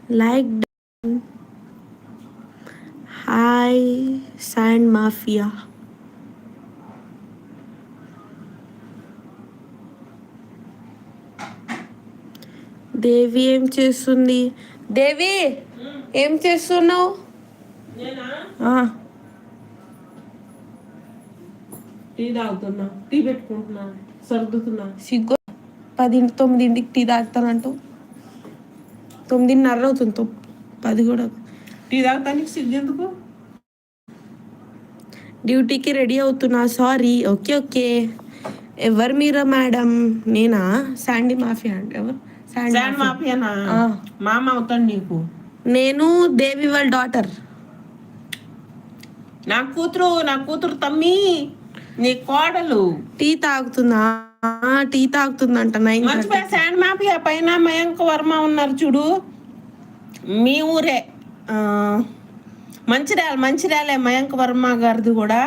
Like hi sand mafia. Devi ఏం చేస్తుంది? దేవి ఏం చేస్తున్నావు? టీ తాగుతున్నా, టీ పెట్టుకుంటున్నా, సర్దుతున్నా. సిగ్గు 9కి టీ తాగుతానంటూ 9:30 అవుతుంది. 10 కూడా. టీ తాగుతానికి సిగ్గెందుకు? డ్యూటీకి రెడీ అవుతున్నా. సారీ. Okay okay. ఎవరు మీరా మేడం? నేనా శాండీ మాఫియా అంటే ఎవరు? శాండ్ మాఫియానా? మామ అవుతాడు నీకు. నేను దేవి వాళ్ళ డాటర్. నా కూతురు తమ్మి, నీ కోడలు. టీ తాగుతుందంట. మర్చిపోయా, శాండ్ మాఫియా పైన మయాంక్ వర్మ ఉన్నారు చూడు, మీ ఊరే. మంచిర్యాలే మయాంక్ వర్మ గారిది కూడా.